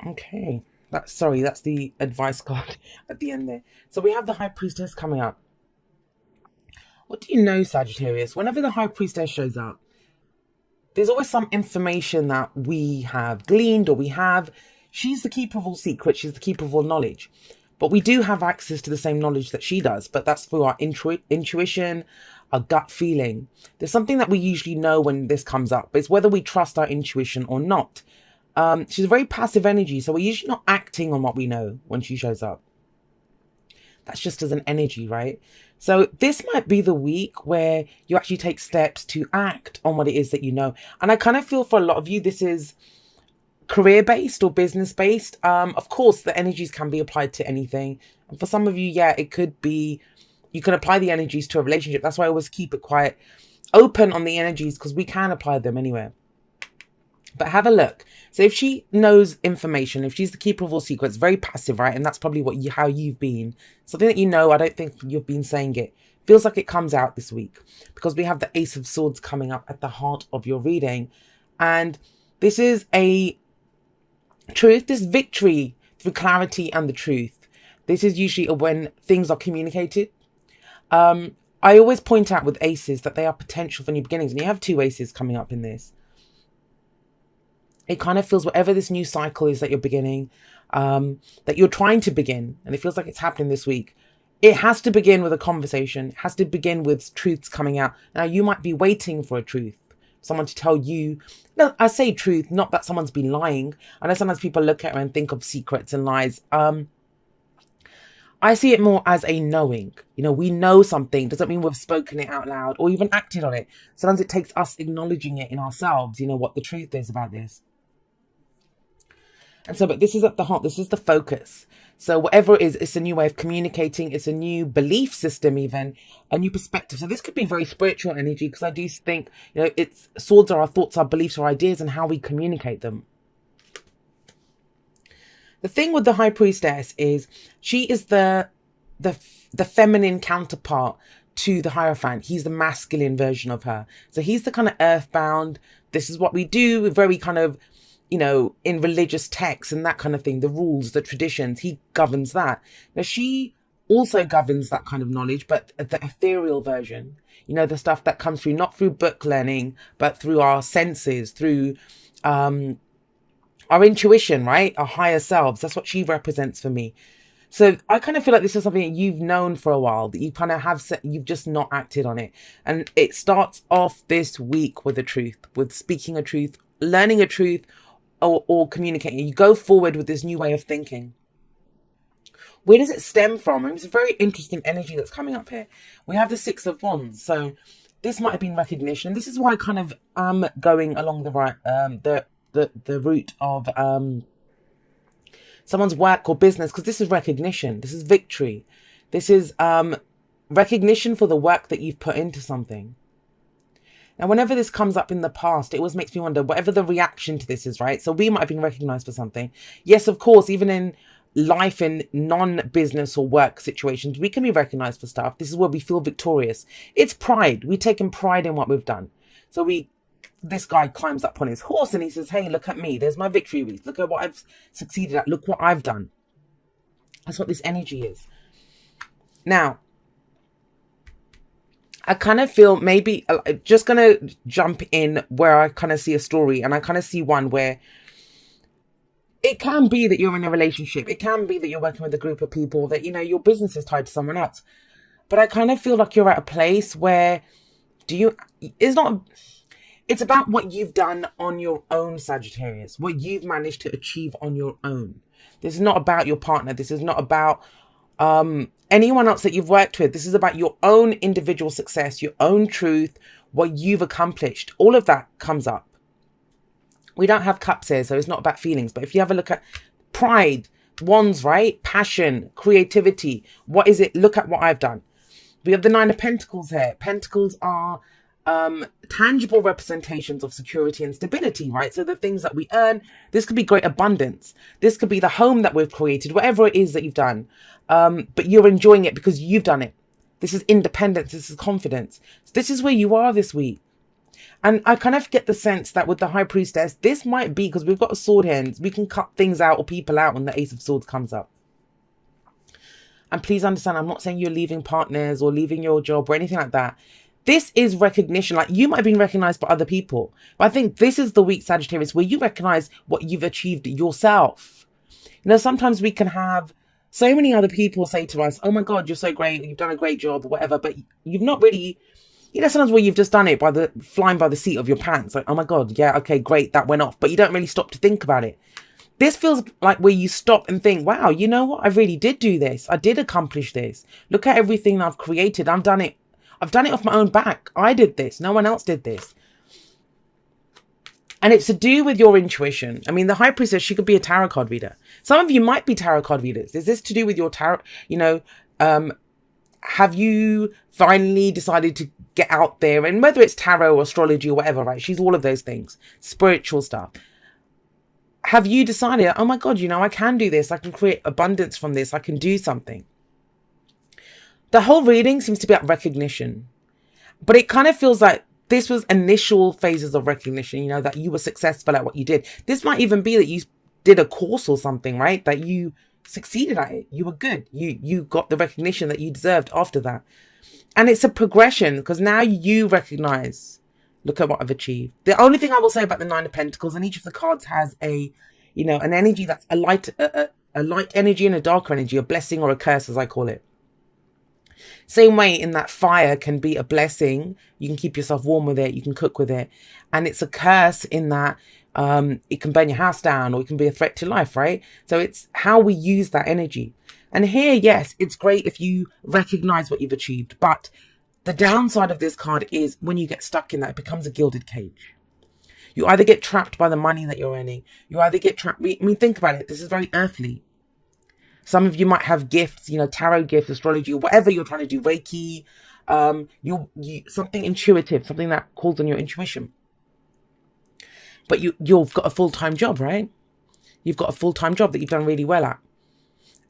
Okay. That's the advice card at the end there. So we have the High Priestess coming up. What do you know, Sagittarius? Whenever the High Priestess shows up, there's always some information that we have gleaned or we have. She's the keeper of all secrets. She's the keeper of all knowledge. But we do have access to the same knowledge that she does. But that's through our intuition, our gut feeling. There's something that we usually know when this comes up. It's whether we trust our intuition or not. She's a very passive energy. So we're usually not acting on what we know when she shows up. That's just as an energy, right? So this might be the week where you actually take steps to act on what it is that you know. And I kind of feel for a lot of you, this is career-based or business-based. Of course, the energies can be applied to anything. And for some of you, yeah, it could be, you can apply the energies to a relationship. That's why I always keep it quite open on the energies, because we can apply them anywhere. But have a look. So if she knows information, if she's the keeper of all secrets, very passive, right? And that's probably what how you've been. Something that you know, I don't think you've been saying it. Feels like it comes out this week because we have the Ace of Swords coming up at the heart of your reading. And this is a truth, this victory through clarity and the truth. This is usually when things are communicated. I always point out with aces that they are potential for new beginnings. And you have two aces coming up in this. It kind of feels whatever this new cycle is that you're beginning, that you're trying to begin, and it feels like it's happening this week. It has to begin with a conversation. It has to begin with truths coming out. Now, you might be waiting for a truth, someone to tell you. No, I say truth, not that someone's been lying. I know sometimes people look at it and think of secrets and lies. I see it more as a knowing. You know, we know something. Doesn't mean we've spoken it out loud or even acted on it. Sometimes it takes us acknowledging it in ourselves, you know, what the truth is about this. And so, but this is at the heart, this is the focus. So whatever it is, it's a new way of communicating. It's a new belief system, even a new perspective. So this could be very spiritual energy, because I do think, you know, it's swords are our thoughts, our beliefs, our ideas, and how we communicate them. The thing with the High Priestess is she is the feminine counterpart to the Hierophant. He's the masculine version of her. So he's the kind of earthbound. This is what we do. Very kind of, you know, in religious texts and that kind of thing, the rules, the traditions, he governs that. Now, she also governs that kind of knowledge, but the ethereal version, you know, the stuff that comes through, not through book learning, but through our senses, through our intuition, right? Our higher selves. That's what she represents for me. So I kind of feel like this is something that you've known for a while, that you kind of have, you've just not acted on it. And it starts off this week with the truth, with speaking a truth, learning a truth, or communicating. You go forward with this new way of thinking. Where does it stem from? And it's a very interesting energy that's coming up here. We have the Six of Wands. So this might have been recognition. This is why I kind of am going along the right, the route of someone's work or business, because this is recognition. This is victory. This is recognition for the work that you've put into something. Now, whenever this comes up in the past, it always makes me wonder, whatever the reaction to this is, right? So we might have been recognized for something. Yes, of course, even in life, in non-business or work situations, we can be recognized for stuff. This is where we feel victorious. It's pride. We've taken pride in what we've done. So this guy climbs up on his horse and he says, hey, look at me. There's my victory wreath. Look at what I've succeeded at. Look what I've done. That's what this energy is. Now, I kind of feel maybe just going to jump in where I kind of see a story, and I kind of see one where it can be that you're in a relationship. It can be that you're working with a group of people, that, you know, your business is tied to someone else. But I kind of feel like you're at a place where it's about what you've done on your own, Sagittarius, what you've managed to achieve on your own. This is not about your partner. This is not about anyone else that you've worked with. This is about your own individual success, your own truth, what you've accomplished. All of that comes up. We don't have cups here, so it's not about feelings. But if you have a look at pride, wands, right? Passion, creativity. What is it? Look at what I've done. We have the Nine of Pentacles here. Pentacles are tangible representations of security and stability, right? So the things that we earn, this could be great abundance. This could be the home that we've created, whatever it is that you've done. But you're enjoying it because you've done it. This is independence. This is confidence. So this is where you are this week. And I kind of get the sense that with the High Priestess, this might be because we've got a sword hand. We can cut things out or people out when the Ace of Swords comes up. And please understand, I'm not saying you're leaving partners or leaving your job or anything like that. This is recognition. Like, you might have been recognized by other people. But I think this is the week, Sagittarius, where you recognize what you've achieved yourself. You know, sometimes we can have so many other people say to us, oh my God, you're so great. You've done a great job or whatever. But you've not really, you know, sometimes where you've just done it by the flying by the seat of your pants. Like, oh my God, yeah, okay, great. That went off. But you don't really stop to think about it. This feels like where you stop and think, wow, you know what? I really did do this. I did accomplish this. Look at everything I've created. I've done it off my own back. I did this. No one else did this. And it's to do with your intuition. I mean, the High Priestess, she could be a tarot card reader. Some of you might be tarot card readers. Is this to do with your tarot? You know, have you finally decided to get out there? And whether it's tarot or astrology or whatever, right? She's all of those things. Spiritual stuff. Have you decided, oh my God, you know, I can do this. I can create abundance from this. I can do something. The whole reading seems to be about recognition. But it kind of feels like this was initial phases of recognition, you know, that you were successful at what you did. This might even be that you did a course or something, right? That you succeeded at it. You were good. You got the recognition that you deserved after that. And it's a progression because now you recognize, look at what I've achieved. The only thing I will say about the Nine of Pentacles, and each of the cards has a, you know, an energy that's a light energy and a darker energy, a blessing or a curse, as I call it. Same way in that fire can be a blessing. You can keep yourself warm with it. You can cook with it. And it's a curse in that it can burn your house down or it can be a threat to life, right? So it's how we use that energy. And here, yes, it's great if you recognize what you've achieved. But the downside of this card is when you get stuck in that, it becomes a gilded cage. You either get trapped by the money that you're earning. You either get trapped. I mean, think about it. This is very earthly. Some of you might have gifts, you know, tarot gifts, astrology, whatever you're trying to do, Reiki, something intuitive, something that calls on your intuition. But you've got a full-time job, right? You've got a full-time job that you've done really well at.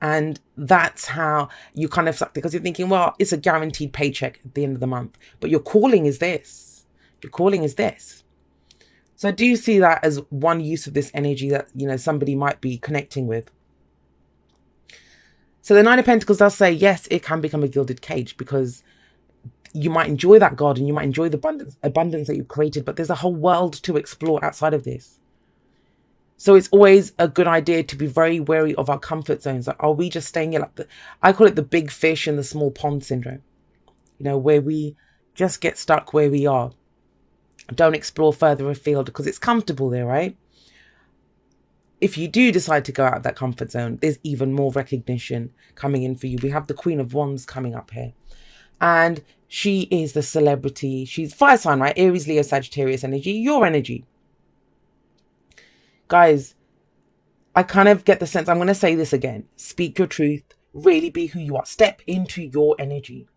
And that's how you kind of suck, because you're thinking, well, it's a guaranteed paycheck at the end of the month. But your calling is this. Your calling is this. So I do see that as one use of this energy that, you know, somebody might be connecting with. So the Nine of Pentacles does say, yes, it can become a gilded cage because you might enjoy that God and you might enjoy the abundance that you've created, but there's a whole world to explore outside of this. So it's always a good idea to be very wary of our comfort zones. Like, are we just staying in, like, I call it the big fish in the small pond syndrome, you know, where we just get stuck where we are. Don't explore further afield because it's comfortable there, right? If you do decide to go out of that comfort zone, there's even more recognition coming in for you. We have the Queen of Wands coming up here. And she is the celebrity. She's fire sign, right? Aries, Leo, Sagittarius energy, your energy. Guys, I kind of get the sense, I'm going to say this again. Speak your truth. Really be who you are. Step into your energy.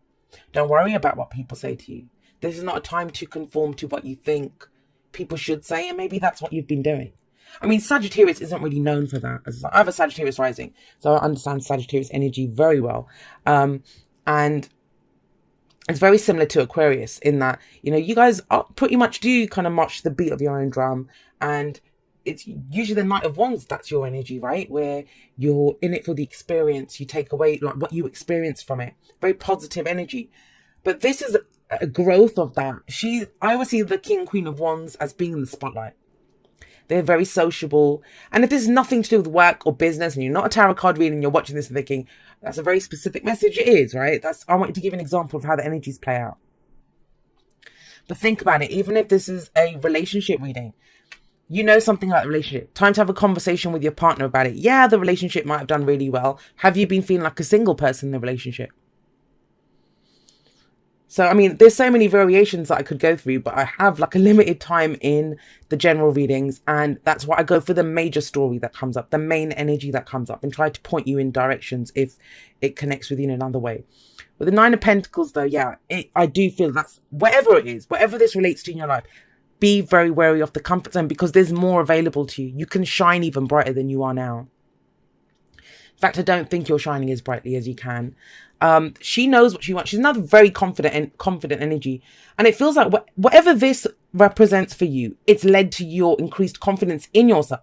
Don't worry about what people say to you. This is not a time to conform to what you think people should say. And maybe that's what you've been doing. I mean, Sagittarius isn't really known for that. I have a Sagittarius rising, so I understand Sagittarius energy very well. And it's very similar to Aquarius in that, you know, you guys pretty much do kind of march the beat of your own drum. And it's usually the Knight of Wands, that's your energy, right? Where you're in it for the experience. You take away like what you experience from it. Very positive energy. But this is a growth of that. I always see the King and Queen of Wands as being in the spotlight. They're very sociable. And if there's nothing to do with work or business and you're not a tarot card reader and you're watching this and thinking, that's a very specific message, it is, right? I want you to give an example of how the energies play out. But think about it. Even if this is a relationship reading, you know something about the relationship. Time to have a conversation with your partner about it. Yeah, the relationship might have done really well. Have you been feeling like a single person in the relationship? So, I mean, there's so many variations that I could go through, but I have like a limited time in the general readings. And that's why I go for the major story that comes up, the main energy that comes up, and try to point you in directions if it connects with you in another way. With the Nine of Pentacles, though, yeah, I do feel that's whatever it is, whatever this relates to in your life, be very wary of the comfort zone because there's more available to you. You can shine even brighter than you are now. In fact, I don't think you're shining as brightly as you can. She knows what she wants. She's another very confident energy. And it feels like whatever this represents for you, it's led to your increased confidence in yourself.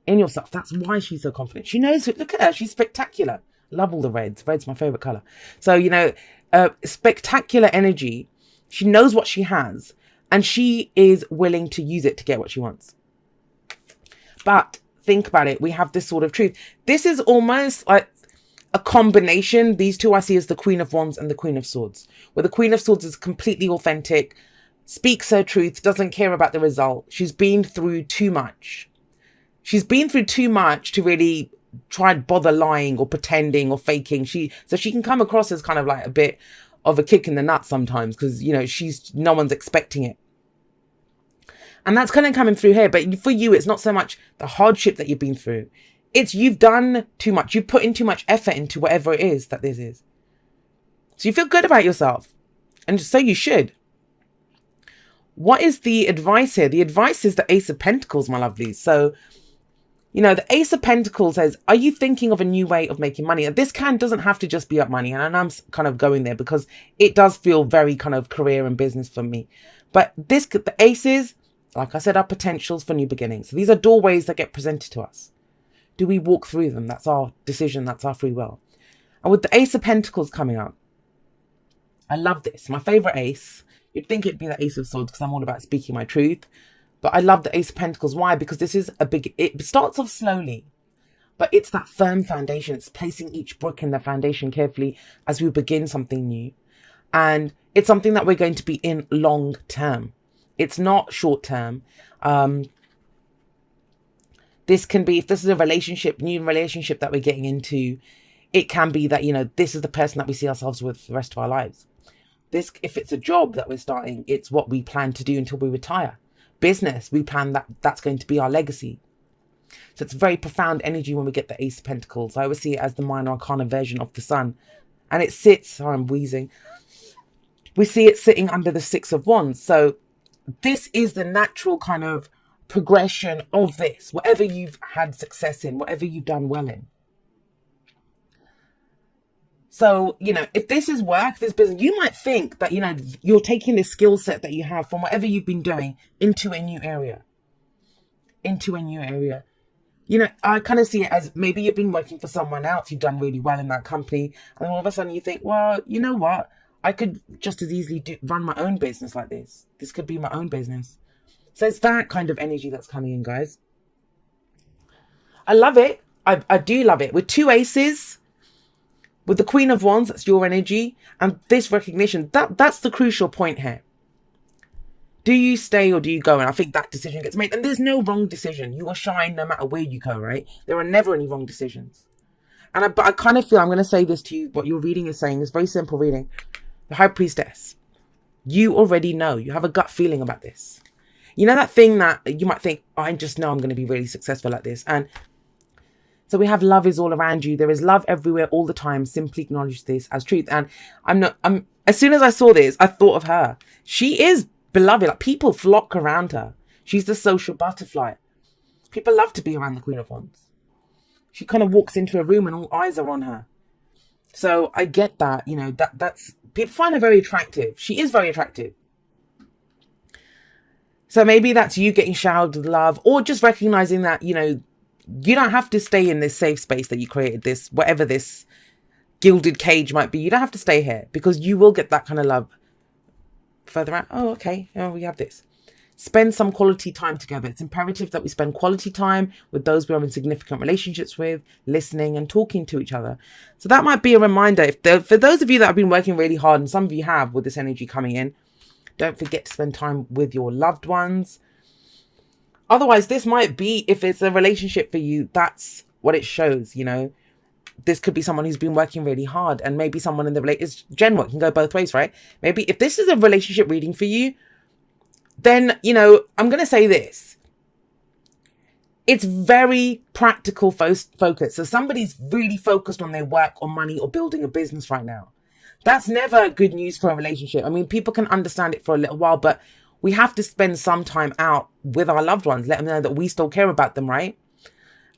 That's why she's so confident. She knows, look at her, she's spectacular. Love all the reds. Red's my favorite color. So, spectacular energy. She knows what she has, and she is willing to use it to get what she wants. But think about it. We have this sort of truth. This is almost like a combination. These two I see as the Queen of Wands and the Queen of Swords, where the Queen of Swords is completely authentic, speaks her truth, doesn't care about the result. She's been through too much. She's been through too much to really try and bother lying or pretending or faking. So she can come across as kind of like a bit of a kick in the nuts sometimes, because, no one's expecting it. And that's kind of coming through here. But for you, it's not so much the hardship that you've been through. It's you've done too much. You've put in too much effort into whatever it is that this is. So you feel good about yourself. And so you should. What is the advice here? The advice is the Ace of Pentacles, my lovelies. So, the Ace of Pentacles says, are you thinking of a new way of making money? And this doesn't have to just be up money. And I'm kind of going there because it does feel very kind of career and business for me. But the aces, like I said, are potentials for new beginnings. So these are doorways that get presented to us. Do we walk through them? That's our decision. That's our free will. And with the Ace of Pentacles coming up, I love this. My favorite ace. You'd think it'd be the Ace of Swords because I'm all about speaking my truth. But I love the Ace of Pentacles. Why? Because this is it starts off slowly, but it's that firm foundation. It's placing each brick in the foundation carefully as we begin something new. And it's something that we're going to be in long term. It's not short term. This can be, if this is a new relationship that we're getting into, it can be that, this is the person that we see ourselves with for the rest of our lives. If it's a job that we're starting, it's what we plan to do until we retire. Business, we plan that's going to be our legacy. So it's very profound energy when we get the Ace of Pentacles. I always see it as the minor arcana version of the sun. And it sits, I'm wheezing. We see it sitting under the Six of Wands. So this is the natural kind of progression of this. Whatever you've had success in, whatever you've done well in. So, if this is work, this business, you might think that, you're taking this skill set that you have from whatever you've been doing into a new area. I kind of see it as maybe you've been working for someone else. You've done really well in that company. And then all of a sudden you think, well, you know what? I could just as easily run my own business like this. This could be my own business. So it's that kind of energy that's coming in, guys. I love it. I do love it. With two aces, with the Queen of Wands, that's your energy. And this recognition, that's the crucial point here. Do you stay or do you go? And I think that decision gets made. And there's no wrong decision. You will shine no matter where you go, right? There are never any wrong decisions. But I kind of feel, I'm going to say this to you, what your reading is saying. It's very simple reading. The High Priestess. You already know. You have a gut feeling about this. That thing that you might think, oh, I just know I'm going to be really successful at this. And so we have love is all around you. There is love everywhere all the time. Simply acknowledge this as truth. And as soon as I saw this, I thought of her. She is beloved. Like, people flock around her. She's the social butterfly. People love to be around the Queen of Wands. She kind of walks into a room and all eyes are on her. So I get that, that's people find her very attractive. She is very attractive. So maybe that's you getting showered with love, or just recognizing that, you don't have to stay in this safe space that you created, this, whatever this gilded cage might be. You don't have to stay here because you will get that kind of love further out. Oh, okay. Oh, we have this. Spend some quality time together. It's imperative that we spend quality time with those we are in significant relationships with, listening and talking to each other. So that might be a reminder. For those of you that have been working really hard, and some of you have with this energy coming in, don't forget to spend time with your loved ones. Otherwise, this might be, if it's a relationship for you, that's what it shows, This could be someone who's been working really hard, and maybe someone in the relationship. It's general, it can go both ways, right? Maybe if this is a relationship reading for you, then, I'm going to say this. It's very practical focus. So somebody's really focused on their work or money or building a business right now. That's never good news for a relationship. I mean, people can understand it for a little while, but we have to spend some time out with our loved ones, let them know that we still care about them, right?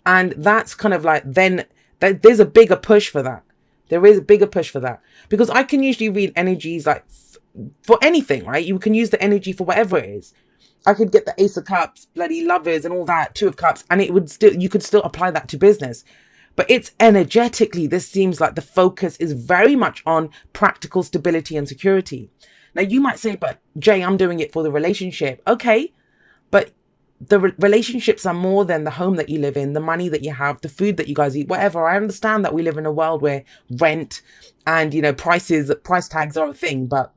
And that's kind of like, then there's a bigger push for that. There is a bigger push for that. Because I can usually read energies like for anything, right? You can use the energy for whatever it is. I could get the Ace of Cups, bloody Lovers and all that, Two of Cups, and you could still apply that to business. But it's energetically, this seems like the focus is very much on practical stability and security. Now you might say, but Jay, I'm doing it for the relationship. Okay, but the relationships are more than the home that you live in, the money that you have, the food that you guys eat, whatever. I understand that we live in a world where rent and, price tags are a thing, but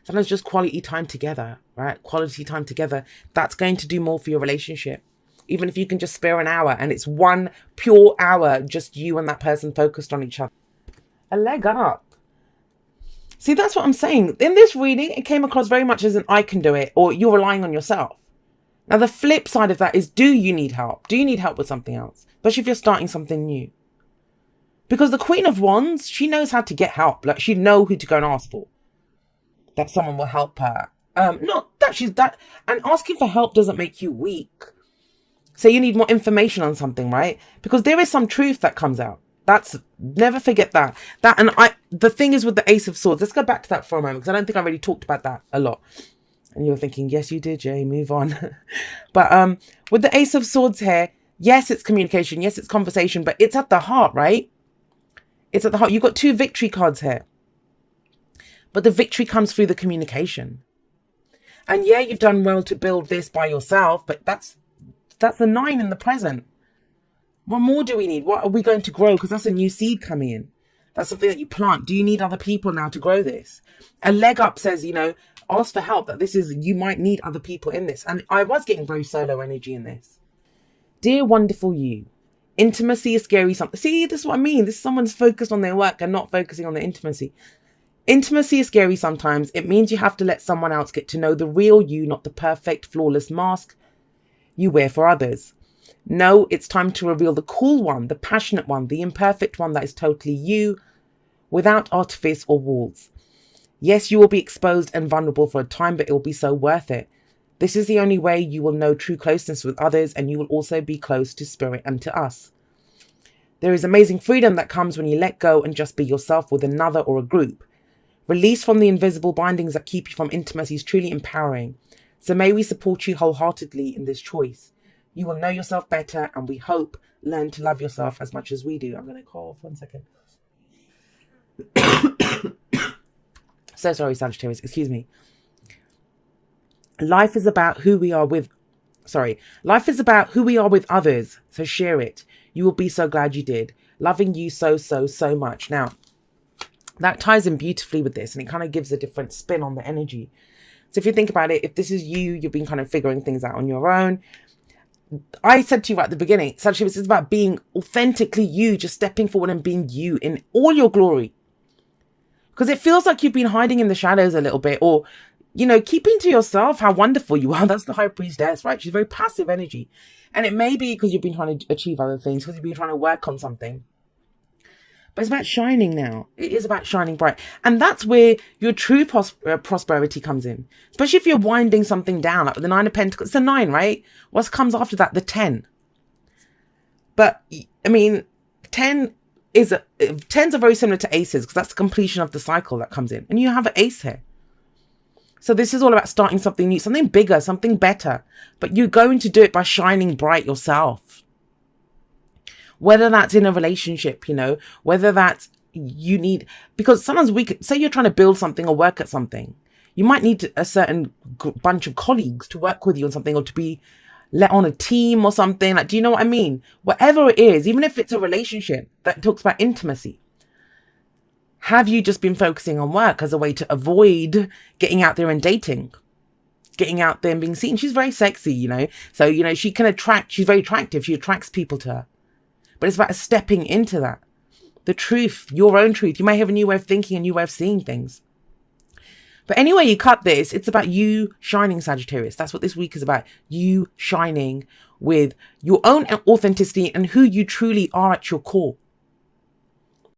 sometimes just quality time together, right? Quality time together. That's going to do more for your relationship. Even if you can just spare an hour and it's one pure hour, just you and that person focused on each other. A leg up. See, that's what I'm saying. In this reading, it came across very much as an I can do it, or you're relying on yourself. Now, the flip side of that is, do you need help? Do you need help with something else? Especially if you're starting something new. Because the Queen of Wands, she knows how to get help. Like, she'd know who to go and ask for. That someone will help her. Not that she's that. And asking for help doesn't make you weak. So you need more information on something, right? Because there is some truth that comes out. Never forget that. The thing is with the Ace of Swords, let's go back to that for a moment, because I don't think I really talked about that a lot. And you're thinking, yes, you did, Jay, move on. But with the Ace of Swords here, yes, it's communication. Yes, it's conversation, but it's at the heart, right? It's at the heart. You've got 2 victory cards here. But the victory comes through the communication. And yeah, you've done well to build this by yourself, but that's a 9 in the present. What more do we need? What are we going to grow? Because that's a new seed coming in. That's something that you plant. Do you need other people now to grow this? A leg up says, ask for help. That you might need other people in this. And I was getting very solo energy in this. Dear wonderful you, intimacy is scary. See, this is what I mean. This is someone's focused on their work and not focusing on the intimacy. Intimacy is scary sometimes. It means you have to let someone else get to know the real you, not the perfect, flawless mask you wear for others. No, it's time to reveal the cool one, the passionate one, the imperfect one that is totally you, without artifice or walls. Yes, you will be exposed and vulnerable for a time, but it will be so worth it. This is the only way you will know true closeness with others, and you will also be close to spirit and to us. There is amazing freedom that comes when you let go and just be yourself with another or a group. Release from the invisible bindings that keep you from intimacy is truly empowering. So may we support you wholeheartedly in this choice. You will know yourself better, and we hope learn to love yourself as much as we do. I'm going to call off 1 second. So sorry, Sagittarius. Excuse me. Life is about who we are with others. So share it. You will be so glad you did. Loving you so much. Now, that ties in beautifully with this, and it kind of gives a different spin on the energy. So if you think about it, if this is you've been kind of figuring things out on your own. I said to you right at the beginning, Sagittarius, it's about being authentically you, just stepping forward and being you in all your glory. Because it feels like you've been hiding in the shadows a little bit, or, keeping to yourself how wonderful you are. That's the High Priestess, right? She's very passive energy. And it may be because you've been trying to achieve other things, because you've been trying to work on something. But it's about shining now. It is about shining bright. And that's where your true prosperity comes in. Especially if you're winding something down, like with the 9 of Pentacles. It's a 9, right? What comes after that? The 10. But, 10s are very similar to aces, because that's the completion of the cycle that comes in. And you have an ace here. So this is all about starting something new, something bigger, something better. But you're going to do it by shining bright yourself. Whether that's in a relationship, whether that's because sometimes say you're trying to build something or work at something. You might need a certain bunch of colleagues to work with you on something, or to be let on a team or something. Like, do you know what I mean? Whatever it is, even if it's a relationship that talks about intimacy. Have you just been focusing on work as a way to avoid getting out there and dating? Getting out there and being seen. She's very sexy, So, she can she's very attractive. She attracts people to her. But it's about stepping into that. The truth, your own truth. You may have a new way of thinking, a new way of seeing things. But anyway you cut this, it's about you shining, Sagittarius. That's what this week is about. You shining with your own authenticity and who you truly are at your core.